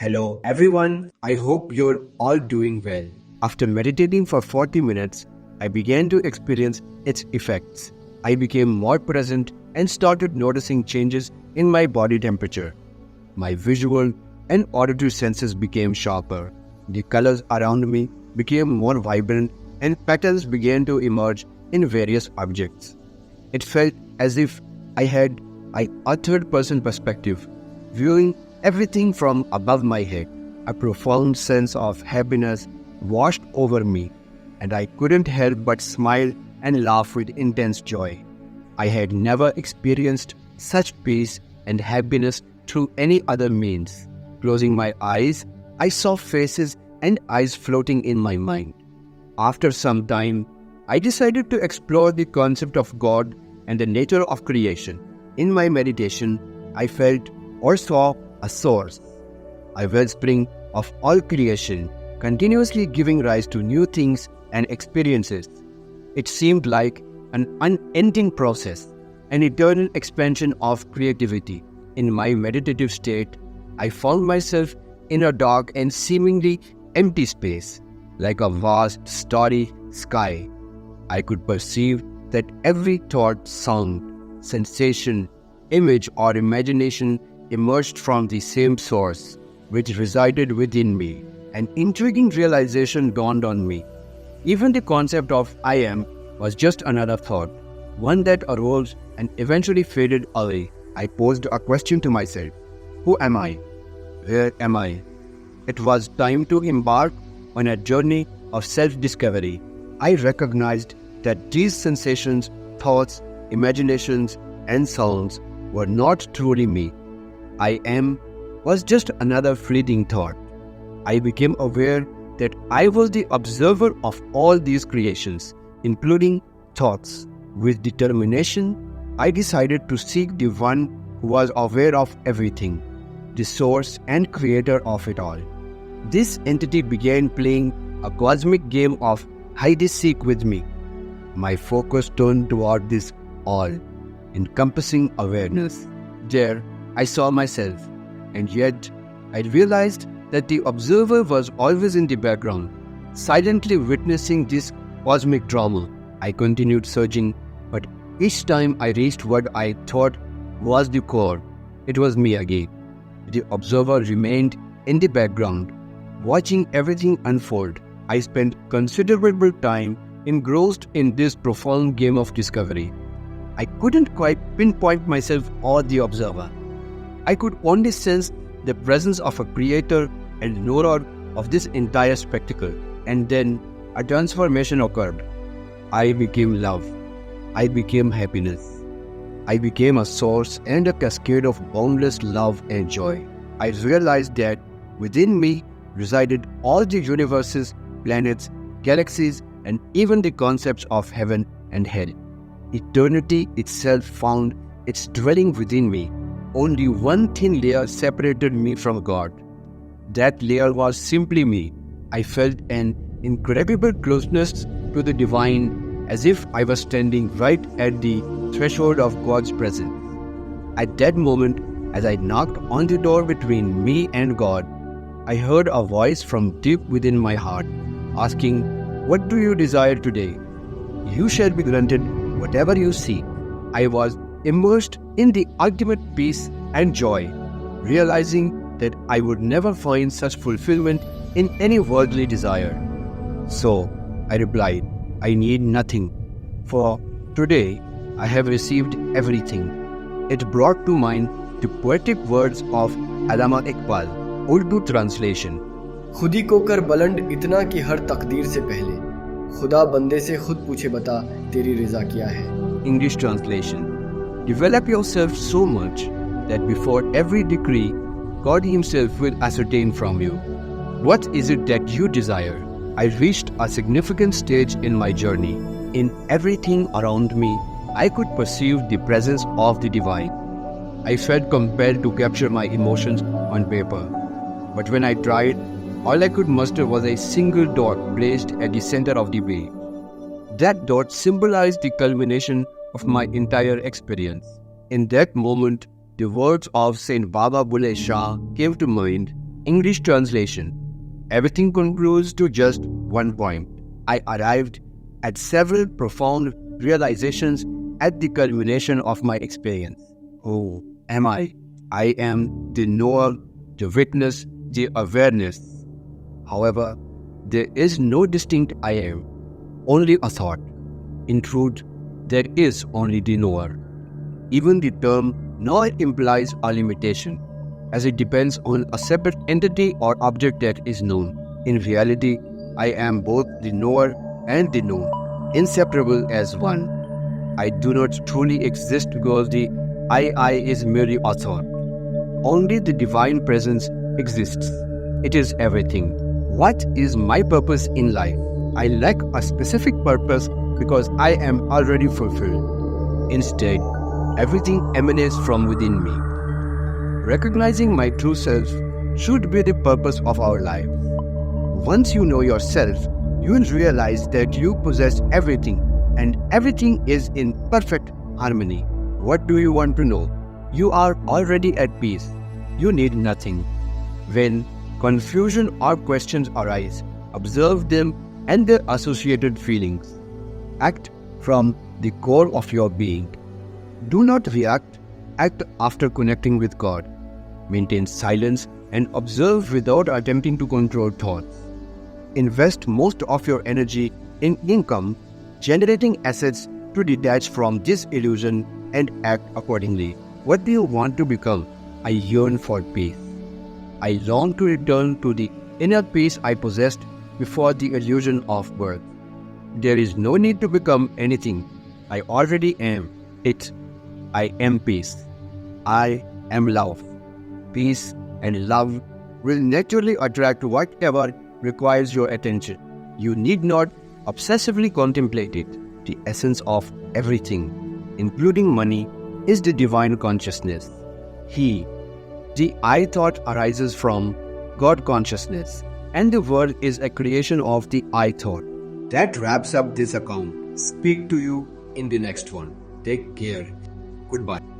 Hello everyone, I hope you're all doing well. After meditating for 40 minutes, I began to experience its effects. I became more present and started noticing changes in my body temperature. My visual and auditory senses became sharper. The colors around me became more vibrant and patterns began to emerge in various objects. It felt as if I had a third-person perspective, viewing everything from above my head. A profound sense of happiness washed over me, and I couldn't help but smile and laugh with intense joy. I had never experienced such peace and happiness through any other means. Closing my eyes, I saw faces and eyes floating in my mind. After some time, I decided to explore the concept of God and the nature of creation. In my meditation, I felt or saw a source, a wellspring of all creation, continuously giving rise to new things and experiences. It seemed like an unending process, an eternal expansion of creativity. In my meditative state, I found myself in a dark and seemingly empty space, like a vast, starry sky. I could perceive that every thought, sound, sensation, image, or imagination emerged from the same source, which resided within me. An intriguing realization dawned on me. Even the concept of I am was just another thought, one that arose and eventually faded away. I posed a question to myself. Who am I? Where am I? It was time to embark on a journey of self-discovery. I recognized that these sensations, thoughts, imaginations, and sounds were not truly me. I am was just another fleeting thought. I became aware that I was the observer of all these creations, including thoughts. With determination, I decided to seek the one who was aware of everything, the source and creator of it all. This entity began playing a cosmic game of hide-and-seek with me. My focus turned toward this all, encompassing awareness. There, I saw myself, and yet I realized that the observer was always in the background, silently witnessing this cosmic drama. I continued searching, but each time I reached what I thought was the core, it was me again. The observer remained in the background, watching everything unfold. I spent considerable time engrossed in this profound game of discovery. I couldn't quite pinpoint myself or the observer. I could only sense the presence of a creator and knower of this entire spectacle. And then a transformation occurred. I became love. I became happiness. I became a source and a cascade of boundless love and joy. I realized that within me resided all the universes, planets, galaxies, and even the concepts of heaven and hell. Eternity itself found its dwelling within me. Only one thin layer separated me from God. That layer was simply me. I felt an incredible closeness to the divine, as if I was standing right at the threshold of God's presence. At that moment, as I knocked on the door between me and God, I heard a voice from deep within my heart, asking, "What do you desire today? You shall be granted whatever you seek." I was immersed in the ultimate peace and joy, realizing that I would never find such fulfillment in any worldly desire. So I replied, "I need nothing, for today I have received everything." It brought to mind the poetic words of Allama Iqbal, Urdu translation. खुदी को कर बुलंद इतना कि हर तकदीर से पहले खुदा बंदे से खुद पूछे बता तेरी रज़ा क्या है. English translation. Develop yourself so much that before every decree, God Himself will ascertain from you, what is it that you desire? I reached a significant stage in my journey. In everything around me, I could perceive the presence of the divine. I felt compelled to capture my emotions on paper. But when I tried, all I could muster was a single dot placed at the center of the way. That dot symbolized the culmination of my entire experience. In that moment, the words of Saint Baba Bulle Shah came to mind. English translation. Everything concludes to just one point. I arrived at several profound realizations at the culmination of my experience. Who am I? I am the knower, the witness, the awareness. However, there is no distinct I am, only a thought. In truth, there is only the knower. Even the term knower implies a limitation, as it depends on a separate entity or object that is known. In reality, I am both the knower and the known, inseparable as one. I do not truly exist because the I is merely a thought. Only the divine presence exists. It is everything. What is my purpose in life? I lack a specific purpose because I am already fulfilled. Instead, everything emanates from within me. Recognizing my true self should be the purpose of our life. Once you know yourself, you will realize that you possess everything and everything is in perfect harmony. What do you want to know? You are already at peace. You need nothing. When confusion or questions arise, observe them and their associated feelings. Act from the core of your being. Do not react, act after connecting with God. Maintain silence and observe without attempting to control thoughts. Invest most of your energy in income, generating assets to detach from this illusion and act accordingly. What do you want to become? I yearn for peace. I long to return to the inner peace I possessed before the illusion of birth. There is no need to become anything. I already am it. I am peace. I am love. Peace and love will naturally attract whatever requires your attention. You need not obsessively contemplate it. The essence of everything, including money, is the divine consciousness. The I thought arises from God consciousness, and the world is a creation of the I thought. That wraps up this account. Speak to you in the next one. Take care. Goodbye.